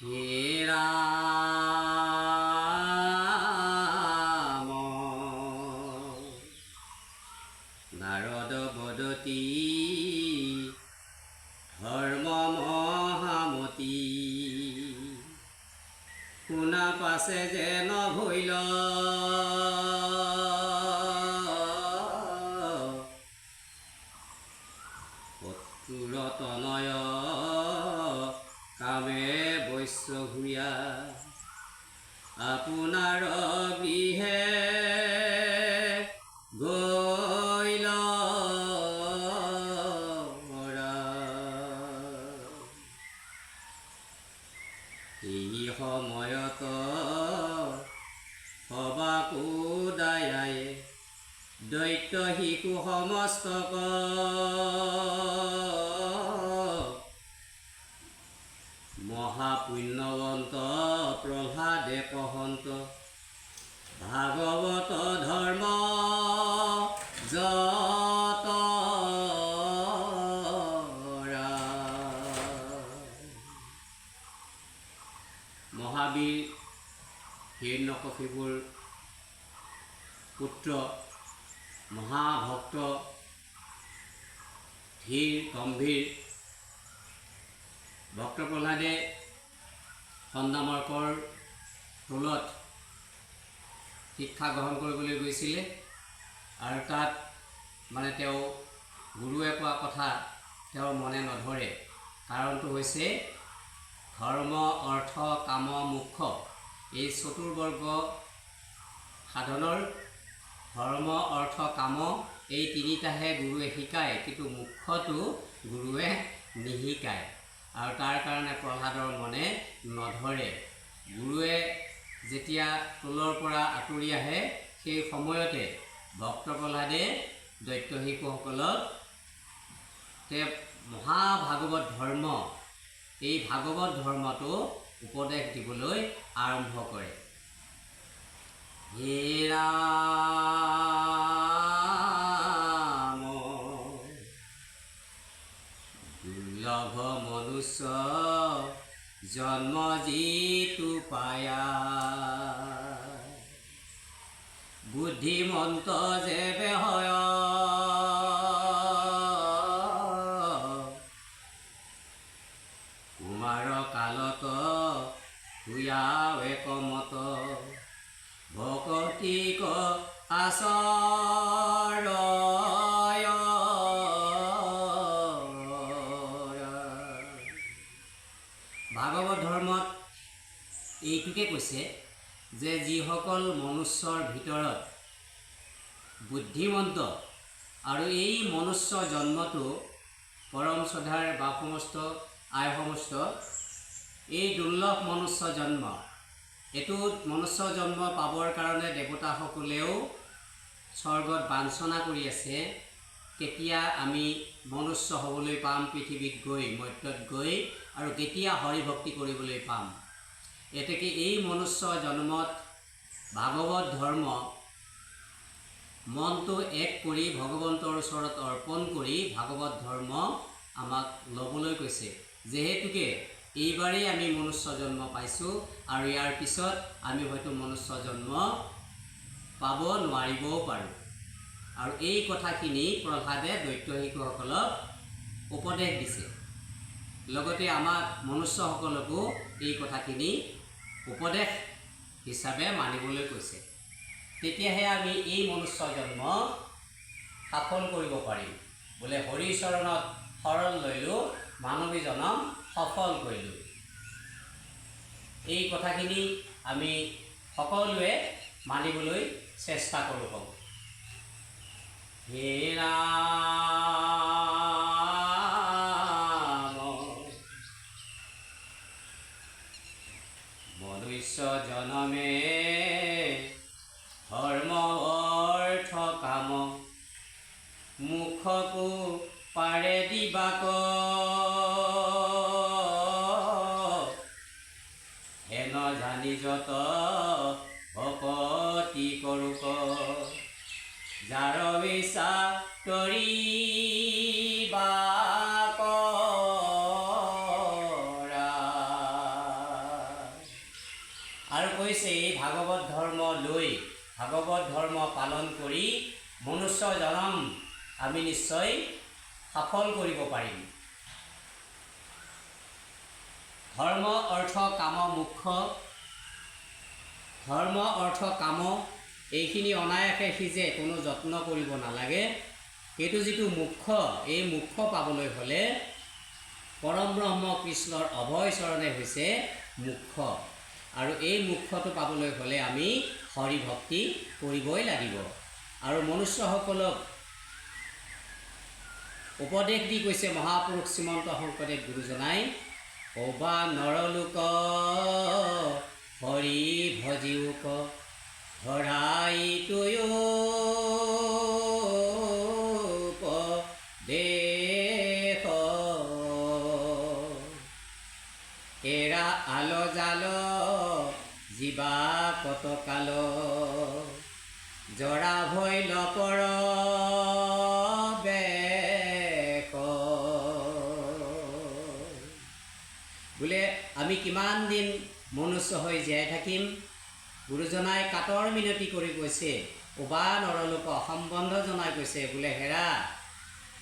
হে ৰাম নাৰদ বদতি ধৰ্ম মহামতি শুনা পাছে যেন ভৈল শত্ৰুৰতনয় কামে বৈশ্য ঘূৰিয়া আপোনাৰ গৃহে গৈল এই সময়ত সবাকো দায়াই দৈত্য শিশু সমস্তক মহাপুণ্যৱন্ত প্ৰহ্লাদে কহন্ত ভাগৱত ধৰ্ম যত মহাবীৰ হিৰণ্যকশিপুৰ পুত্ৰ মহাভক্ত ধীৰ গম্ভীৰ ভক্ত প্ৰহ্লাদে সন্দামাৰ্কৰ টোলত শিক্ষা গ্ৰহণ কৰিবলৈ গৈছিলে আৰু তাত মানে তেওঁ গুৰুৱে কোৱা কথা তেওঁৰ মনে নধৰে। কাৰণটো হৈছে ধৰ্ম অৰ্থ কাম মোক্ষ এই চতুৰ্বৰ্গ সাধনৰ ধৰ্ম অৰ্থ কাম এই তিনিটাহে গুৰুৱে শিকায়, কিন্তু মুখ্যটো গুৰুৱে নিশিকায় আৰু তাৰ কাৰণে প্ৰহ্লাদৰ মনে নধৰে। গুৰুৱে যেতিয়া টোলৰ পৰা আঁতৰি আহে সেই সময়তে ভক্ত প্ৰহ্লাদে দৈত্য শিশুসকলক মহাভাগৱত ধৰ্ম এই ভাগৱত ধৰ্মটো উপদেশ দিবলৈ আৰম্ভ কৰে। হে ৰাম দুৰ্লভ মনুষ্য জন্ম যিটো পায়া বুদ্ধিমন্ত যে বেহয় কুমাৰ কালত হুয়াও একমত ভকতিক আচৰয় ভাগৱত ধৰ্মত এইটোকে কৈছে যে যিসকল মনুষ্যৰ ভিতৰত বুদ্ধিমন্ত আৰু এই মনুষ্য জন্মটো পৰম শ্ৰদ্ধাৰ বাপ সমস্ত আই সমস্ত এই দুৰ্লভ মনুষ্য জন্ম এইটো মনুষ্য জন্ম পাবৰ কাৰণে দেৱতাসকলেও স্বৰ্গত বাঞ্ছনা কৰি আছে কেতিয়া আমি মনুষ্য হ'বলৈ পাম পৃথিৱীত গৈ মৰ্ত্যত গৈ আৰু কেতিয়া হৰিভক্তি কৰিবলৈ পাম। এতেকে এই মনুষ্য জন্মত ভাগৱত ধৰ্ম মনটো এক কৰি ভগৱন্তৰ ওচৰত অৰ্পণ কৰি ভাগৱত ধৰ্ম আমাক ল'বলৈ কৈছে। যিহেতুকে এইবাৰেই আমি মনুষ্য জন্ম পাইছোঁ আৰু ইয়াৰ পিছত আমি হয়তো মনুষ্য জন্ম পাব নোৱাৰিবও পাৰোঁ। আৰু এই কথাখিনি প্ৰহ্লাদে দৈত্য শিশুসকলক উপদেশ দিছে, লগতে আমাক মনুষ্যসকলকো এই কথাখিনি উপদেশ হিচাপে মানিবলৈ কৈছে। তেতিয়াহে আমি এই মনুষ্য জন্ম সফল কৰিব পাৰিম। বোলে হৰিৰ চৰণত শৰণ লৈলোঁ মানৱী জনম সফল কৰিলোঁ। এই কথাখিনি আমি সকলোৱে মানিবলৈ চেষ্টা কৰোঁ। হে ৰাম মনুষ্য জনমে ধৰ্ম অৰ্থ কাম মুখকো পাৰে দিবাক হেন জানি যত ভকতি কৰোক যাৰ বিছা তৰিবাক আৰু কৈছে এই ভাগৱত ধৰ্ম লৈ ভাগৱত ধৰ্ম পালন কৰি মনুষ্য জনম আমি নিশ্চয় সফল কৰিব পাৰিম। ধৰ্ম অৰ্থ কাম মুখ্য। ধৰ্ম অৰ্থ কাম এইখিনি অনায়াসে সিজে কোনো যত্ন কৰিব নালাগে। সেইটো যিটো মুখ্য, এই মুখ্য পাবলৈ হ'লে পৰম ব্ৰহ্ম কৃষ্ণৰ অভয় চৰণে হৈছে মুখ্য। আৰু এই মুখ্যটো পাবলৈ হ'লে আমি হৰি ভক্তি কৰিবই লাগিব। আৰু মনুষ্যসকলক উপদেশ দি কৈছে মহাপুৰুষ শ্ৰীমন্ত শংকৰদেৱ গুৰুজনাই, অবা নৰলোক হৰি ভজিওক ধৰাই তয়ো দেশ এৰা আল জাল জীৱা কতকাল জৰা ভয় লপৰ বোলে আমি কিমান দিন মনুষ্য হৈ জীয়াই থাকিম। গুৰুজনাই কাতৰ মিনতি কৰি কৈছে, উবা নৰলোক সম্বন্ধ জনাই কৈছে বোলে হেৰা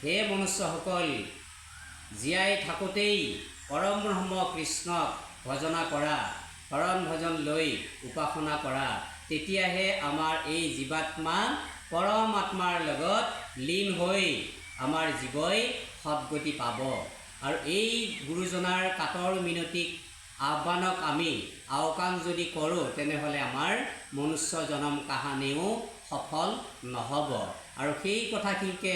হে মনুষ্যসকল, জীয়াই থাকোঁতেই পৰম ব্ৰহ্ম কৃষ্ণক ভজনা কৰা, শৰণ ভজন লৈ উপাসনা কৰা, তেতিয়াহে আমাৰ এই জীৱাত্মা পৰম আত্মাৰ লগত লীন হৈ আমাৰ জীৱই সদ্গতি পাব। আৰু এই গুৰুজনাৰ কাতৰ মিনতিক আহ্বানক আমি আওকাণ যদি কৰোঁ তেনেহ'লে আমাৰ মনুষ্য জনম কাহানিও সফল নহ'ব। আৰু সেই কথাখিনিকে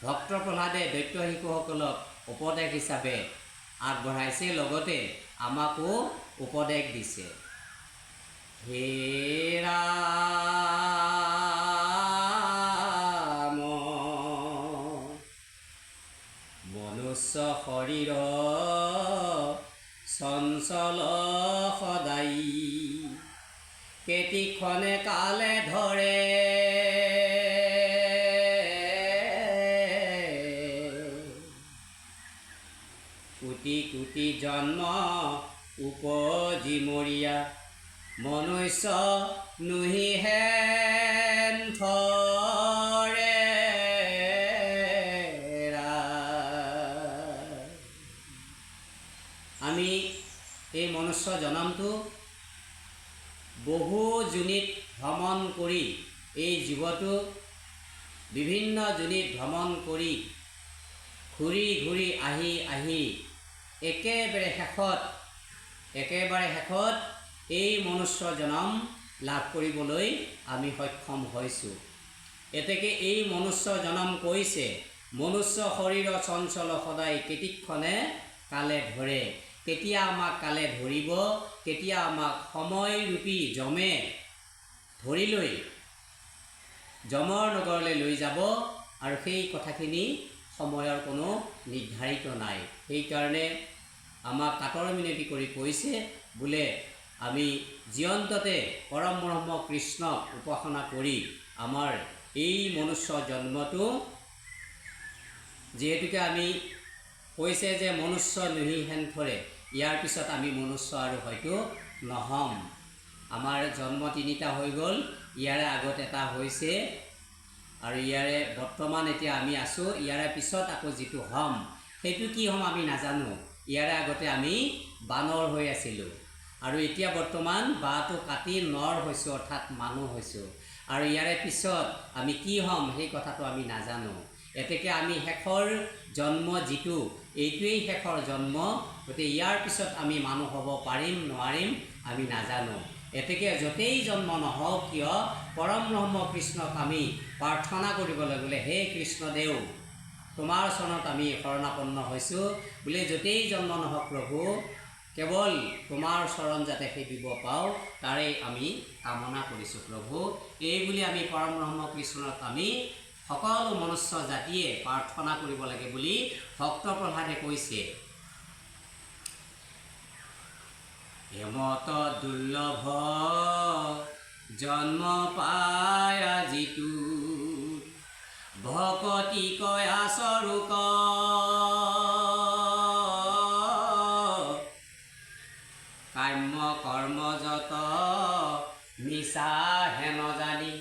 ভক্ত প্ৰহ্লাদে দৈত্য শিশুসকলক উপদেশ হিচাপে আগবঢ়াইছে, লগতে আমাকো উপদেশ দিছে। হে ৰাম মনুষ্য শৰীৰ চঞ্চল সদাই কেতিক্ষণে কালে ধৰে কোটি কোটি জন্ম উপজি মৰিয়া মনুষ্য নুহি হেন থৰে। আমি এই মনুষ্য জনমটো বহু যোনিত ভ্ৰমণ কৰি এই জীৱটো বিভিন্ন যোনিত ভ্ৰমণ কৰি ঘূৰি ঘূৰি আহি একেবাৰে শেষত এই মনুষ্য জনম লাভ কৰিবলৈ আমি সক্ষম হৈছোঁ। এতেকে এই মনুষ্য জনম কৈছে মনুষ্য শৰীৰ চঞ্চল সদায় কেতিক্ষণে কালে ধৰে। কেতিয়া আমাক কালে ধৰিব, কেতিয়া আমাক সময়ৰূপী যমে ধৰি লৈ যমৰ নগৰলৈ লৈ যাব, আৰু সেই কথাখিনি সময়ৰ কোনো নিৰ্ধাৰিত নাই। সেইকাৰণে আমাক কাতৰ মিনতি কৰি কৈছে বোলে আমি জীৱন্ততে পৰম ব্ৰহ্ম কৃষ্ণক উপাসনা কৰি আমাৰ এই মনুষ্য জন্মটো, যিহেতুকে আমি কৈছে যে মনুষ্য নুহি হেন থৰে, ইয়াৰ পিছত আমি মনুষ্য আৰু হয়তো নহ'ম। আমাৰ জন্ম তিনিটা হৈ গ'ল, ইয়াৰে আগত এটা হৈছে আৰু ইয়াৰে বৰ্তমান এতিয়া আমি আছোঁ। ইয়াৰে পিছত আকৌ যিটো হ'ম সেইটো কি হ'ম আমি নাজানো। ইয়াৰে আগতে আমি বানৰ হৈ আছিলোঁ আৰু এতিয়া বৰ্তমান বাঁহটো কাটি নৰ হৈছোঁ, অৰ্থাৎ মানুহ হৈছোঁ। আৰু ইয়াৰে পিছত আমি কি হ'ম সেই কথাটো আমি নাজানো। এতেকে আমি শেষৰ জন্ম যিটো, এইটোৱেই শেষৰ জন্ম। গতিকে ইয়াৰ পিছত আমি মানুহ হ'ব পাৰিম নোৱাৰিম আমি নাজানো। এতেকে য'তেই জন্ম নহওক কিয় পৰম ব্ৰহ্ম কৃষ্ণক আমি প্ৰাৰ্থনা কৰিবলৈ বোলে হে কৃষ্ণদেৱ তোমাৰ চৰণত আমি শৰণাপন্ন হৈছোঁ, বোলে য'তেই জন্ম নহওক প্ৰভু কেৱল তোমাৰ চৰণ যাতে সেবিব পাওঁ তাৰেই আমি কামনা কৰিছোঁ প্ৰভু। এই বুলি আমি পৰম ব্ৰহ্ম কৃষ্ণক আমি সকলো মনুষ্য জাতিয়ে প্ৰাৰ্থনা কৰিব লাগে বুলি ভক্ত প্ৰহ্লাদে কৈছে। হেমত দুৰ্লভ জন্ম পায় আজিতো ভকতি কয়া স্বৰূপ কাম্য কৰ্ম যত মিছা হেন জানি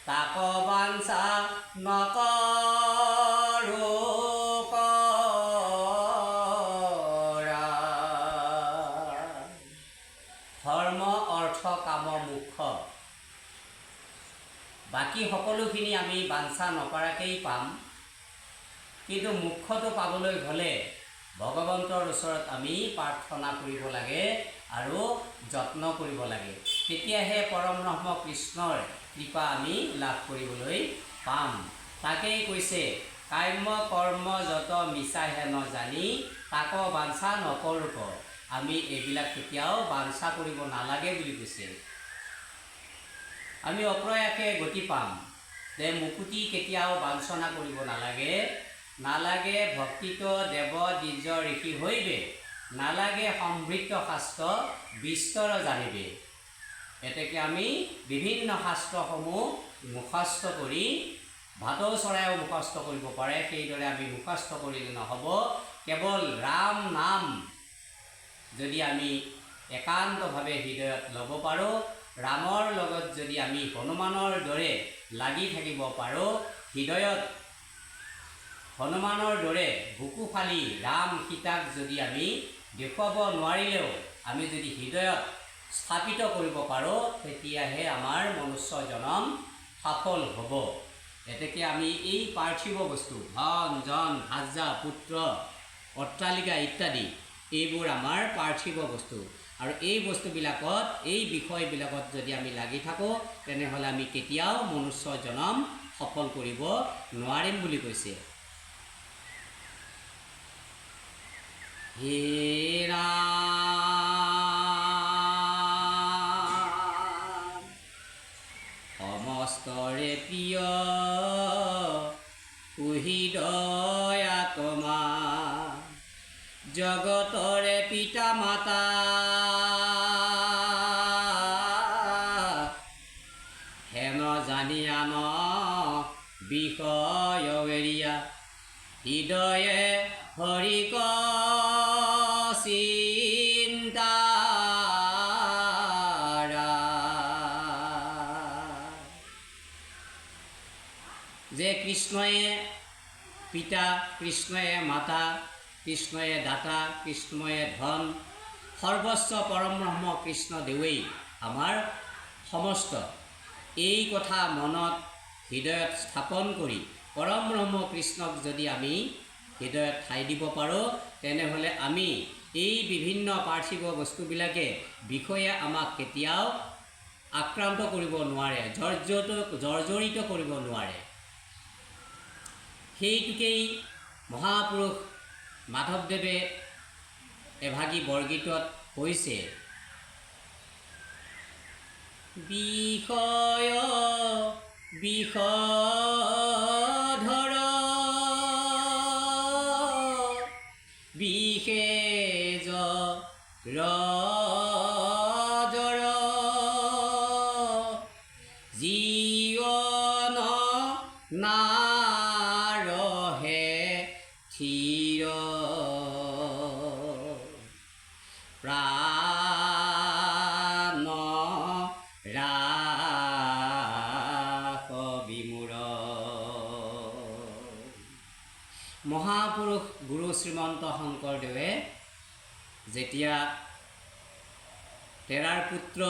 তাক বাঞ্ছা নকৰো কৰা। ধৰ্ম অৰ্থ কাম মোক্ষ, বাকী সকলোখিনি আমি বাঞ্ছা নকৰাকেই পাম, কিন্তু মোক্ষটো পাবলৈ হ'লে ভগৱন্তৰ ওচৰত আমি প্ৰাৰ্থনা কৰিব লাগে আৰু যত্ন কৰিব লাগে, তেতিয়াহে পৰম ব্ৰহ্ম কৃষ্ণৰ কৃপা আমি লাভ কৰিবলৈ পাম। তাকেই কৈছে কাম্য কৰ্ম যত মিছা হেন জানি তাক বাঞ্ছা নকৰোঁ। আমি এইবিলাক কেতিয়াও বাঞ্ছা কৰিব নালাগে বুলি কৈছে। আমি অপ্ৰয়াসে গতি পাম, যে মুকুতি কেতিয়াও বাঞ্ছনা কৰিব নালাগে। নালাগে ভক্তিত দেৱ দ্বিজ ঋষি হৈবে, নালাগে সমৃদ্ধ শাস্ত্ৰ বিস্তৰ জানিবে। এতেকে আমি বিভিন্ন শাস্ত্ৰসমূহ মুখস্থ কৰি, ভাটৌ চৰাইও মুখস্থ কৰিব পাৰে, সেইদৰে আমি মুখস্থ কৰিলে নহ'ব। কেৱল ৰাম নাম যদি আমি একান্তভাৱে হৃদয়ত ল'ব পাৰোঁ, ৰামৰ লগত যদি আমি হনুমানৰ দৰে লাগি থাকিব পাৰোঁ, হৃদয়ত হনুমানৰ দৰে বুকু ফালি ৰাম সীতাক যদি আমি দেখুৱাব নোৱাৰিলেও আমি যদি হৃদয়ত স্থাপিত কৰিব পাৰোঁ, তেতিয়াহে আমাৰ মনুষ্য জনম সফল হ'ব। এতেকে আমি এই পাৰ্থিৱ বস্তু ধন জন ভাৰ্যা পুত্ৰ অট্টালিকা ইত্যাদি এইবোৰ আমাৰ পাৰ্থিৱ বস্তু, আৰু এই বস্তুবিলাকত এই বিষয়বিলাকত যদি আমি লাগি থাকোঁ, তেনেহ'লে আমি কেতিয়াও মনুষ্য জনম সফল কৰিব নোৱাৰিম বুলি কৈছে। হে ৰাম সমস্তৰে প্ৰিয় হৃদয়াত্মা, জগতৰে পিতা মাতা হেন জানিয়া ন বিষয় এৰিয়া, হৃদয়ে হৰিক চিন্তা। যে কৃষ্ণয়ে পিতা, কৃষ্ণয়ে মাতা, কৃষ্ণয়ে দাতা, কৃষ্ণয়ে ধন, সৰ্বস্ব পৰম ব্ৰহ্ম কৃষ্ণদেৱেই আমাৰ সমস্ত। এই কথা মনত হৃদয়ত স্থাপন কৰি পৰম ব্ৰহ্ম কৃষ্ণক যদি আমি হৃদয়ত ঠাই দিব পাৰোঁ, তেনেহ'লে আমি এই বিভিন্ন পাৰ্থিৱ বস্তুবিলাকে বিষয়ে আমাক কেতিয়াও আক্ৰান্ত কৰিব নোৱাৰে, জৰ্জৰিত কৰিব নোৱাৰে। সেইটোকেই মহাপুৰুষ মাধৱদেৱে এভাগী বৰগীতত কৈছে, বিষয় বিষধৰ বিশেষ ৰজৰ, জীৱন নাৰহে থিৰ, প্ৰাণ ৰাস বিমূঢ়। মহাপুৰুষ গুৰু শ্ৰীমন্ত শংকৰদেৱে যেতিয়া তেৰাৰ পুত্ৰ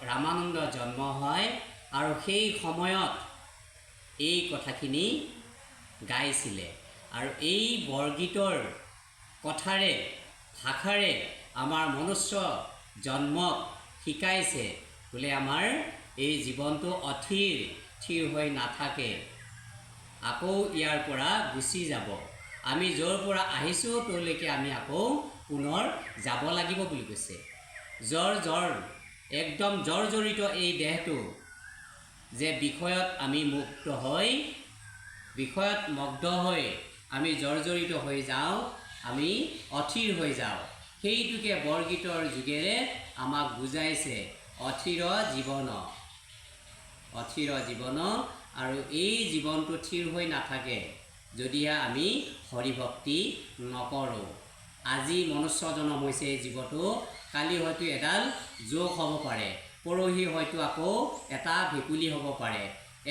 ৰামানন্দ জন্ম হয়, আৰু সেই সময়ত এই কথাখিনি গাইছিলে, আৰু এই বৰগীতৰ কথাৰে ভাষাৰে আমাৰ মনুষ্য জন্মক শিকাইছে বোলে আমাৰ এই জীৱনটো থিৰ হৈ নাথাকে, আকৌ ইয়াৰ পৰা গুচি যাব। আমি য'ৰ পৰা আহিছোঁ তলৈকে আমি আকৌ পুনৰ যাব লাগিব বুলি কৈছে। একদম জৰ্জৰিত এই দেহটো যে বিষয়ত আমি মুক্ত হৈ, বিষয়ত মগ্ন হৈ আমি জৰ্জৰিত হৈ যাওঁ, আমি অথিৰ হৈ যাওঁ, সেইটোকে বৰগীতৰ যোগেৰে আমাক বুজাইছে। অথিৰ জীৱন, আৰু এই জীৱনটো থিৰ হৈ নাথাকে যদিহে আমি হৰিভক্তি নকৰোঁ। আজি মনুষ্য জনম হৈছে এই জীৱটো, কালি হয়তো এডাল জোক হ'ব পাৰে, পৰহি হয়তো আকৌ এটা ভেকুলী হ'ব পাৰে।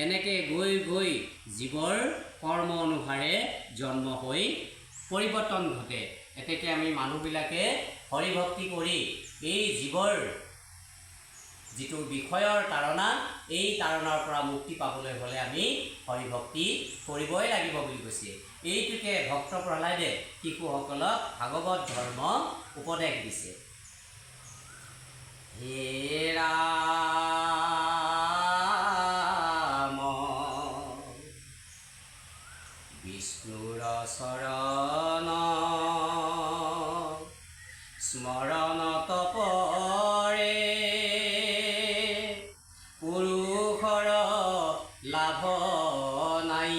এনেকৈ গৈ গৈ জীৱৰ কৰ্ম অনুসাৰে জন্ম হৈ পৰিৱৰ্তন ঘটে। এতেকে আমি মানুহবিলাকে হৰিভক্তি কৰি এই জীৱৰ যিটো বিষয়ৰ তাৰণা, এই তাৰণাৰ পৰা মুক্তি পাবলৈ হ'লে আমি হৰিভক্তি কৰিবই লাগিব বুলি কৈছে। এইটোকে ভক্ত প্ৰহ্লাদে শিশুসকলক ভাগৱত ধৰ্ম উপদেশ দিছে। হে ৰাম বিষ্ণুৰ চৰণ স্মৰণ তপৰে পুৰুষৰ লাভ নাই,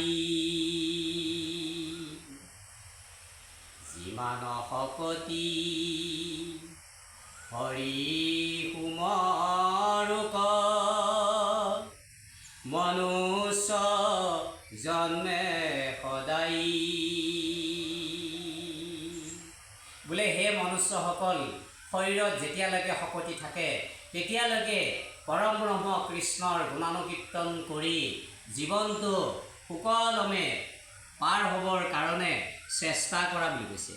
যিমান শকতি হৰি সুমৰুক মনুষ্য জন্মে সদায়। বোলে হে মনুষ্যসকল, শৰীৰত যেতিয়ালৈকে শকতি থাকে তেতিয়ালৈকে পৰম ব্ৰহ্ম কৃষ্ণৰ গুণানুকীৰ্তন কৰি জীৱনটো সুকলমে পাৰ হ'বৰ কাৰণে চেষ্টা কৰা বুলি কৈছে।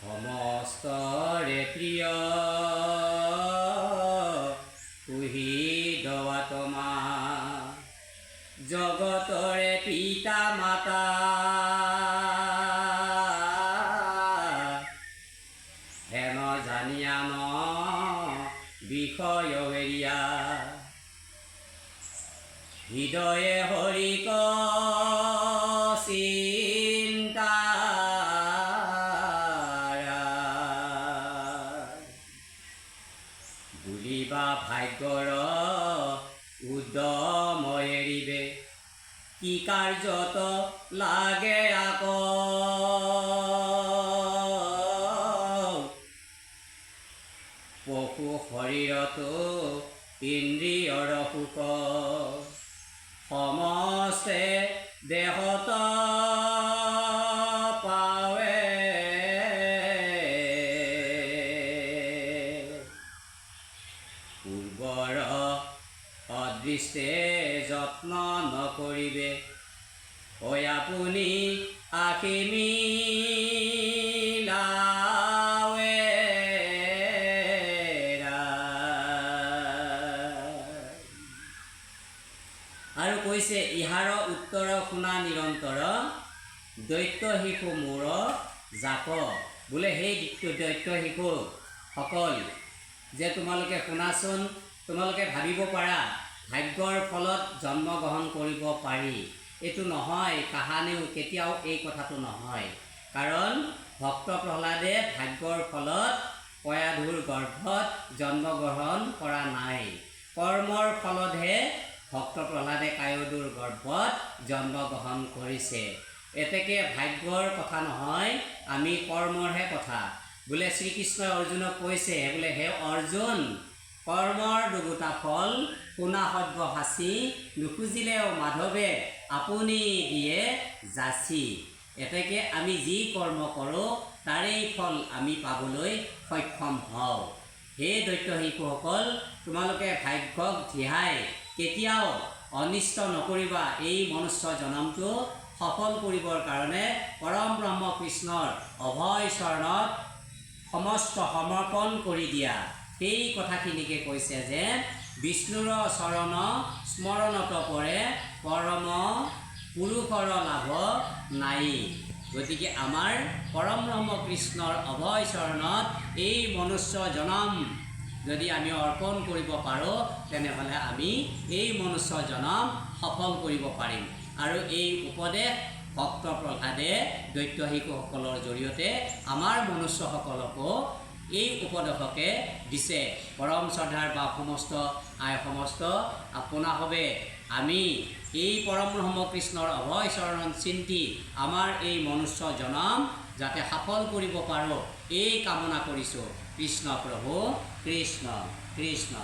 সমস্তৰে প্ৰিয় তুহি দৱাতমা, জগতৰে পিতা মাতা হেন জানিয়া ন বিষয় হেৰিয়া, হৃদয়ে হৰিক চিন্তা বুলিবা ভাগ্যৰ উদ্যম এৰিবে, কি কাৰ্যত লাগে আকৌ পশু শৰীৰতো ইন্দ্ৰিয়ৰ সুখ, সমস্তে দেহত পাৱে পূৰ্বৰ অদৃষ্টে যত্ন নকৰিবে, ঐ আপুনি আশী মিলাৱে আৰু কৈছে ইহাৰ উত্তৰ শুনা নিৰন্তৰ দৈত্য শিশু মোৰ জাক। বোলে সেই দৈত্য শিশুসকল যে তোমালোকে শুনাচোন, তোমালোকে ভাবিব পাৰা ভাগ্যৰ ফলত জন্মগ্ৰহণ কৰিব পাৰি, এইটো নহয়, কাহানিও কেতিয়াও এই কথাটো নহয়। কাৰণ ভক্ত প্ৰহ্লাদে ভাগ্যৰ ফলত পয়াধুৰ গৰ্ভত জন্মগ্ৰহণ কৰা নাই, কৰ্মৰ ফলতহে ভক্ত প্ৰহ্লাদে কায়দুৰ গৰ্ভত জন্মগ্ৰহণ কৰিছে। এতেকে ভাগ্যৰ কথা নহয়, আমি কৰ্মৰহে কথা। বোলে শ্ৰীকৃষ্ণই অৰ্জুনক কৈছে, বোলে হে অৰ্জুন, কৰ্মৰ দুগোটা ফল শুনা সব্য সাঁচি, নুখুজিলেও মাধৱে আপুনি দিয়ে যাচি। এতেকে আমি যি কৰ্ম কৰোঁ তাৰেই ফল আমি পাবলৈ সক্ষম হওঁ। হে দৈত্য শিশুসকল, তোমালোকে ভাগ্যক ধিয়াই কেতিয়াও অনিষ্ট নকৰিবা। এই মনুষ্য জনমটো সফল কৰিবৰ কাৰণে পৰম ব্ৰহ্ম কৃষ্ণৰ অভয় চৰণত সমস্ত সমৰ্পণ কৰি দিয়া। সেই কথাখিনিকে কৈছে যে বিষ্ণুৰ চৰণ স্মৰণত পৰে পৰম পুৰুষৰ লাভ নাই। গতিকে আমাৰ পৰম ব্ৰহ্ম কৃষ্ণৰ অভয় চৰণত এই মনুষ্য জনম যদি আমি অৰ্পণ কৰিব পাৰোঁ, তেনেহ'লে আমি এই মনুষ্য জনম সফল কৰিব পাৰিম। আৰু এই উপদেশ ভক্ত প্ৰহ্লাদে দৈত্য শিশুসকলৰ জৰিয়তে আমাৰ মনুষ্যসকলকো এই উপদেশকে দিছে। পৰম শ্ৰদ্ধাৰ বা সমস্ত সমস্ত আপোনাসৱে আমি এই পৰম ব্ৰহ্ম কৃষ্ণৰ অভয় চৰণ চিন্তি আমাৰ এই মনুষ্য জনম যাতে সফল কৰিব পাৰোঁ, এই কামনা কৰিছোঁ। কৃষ্ণ প্ৰভু, কৃষ্ণ কৃষ্ণ।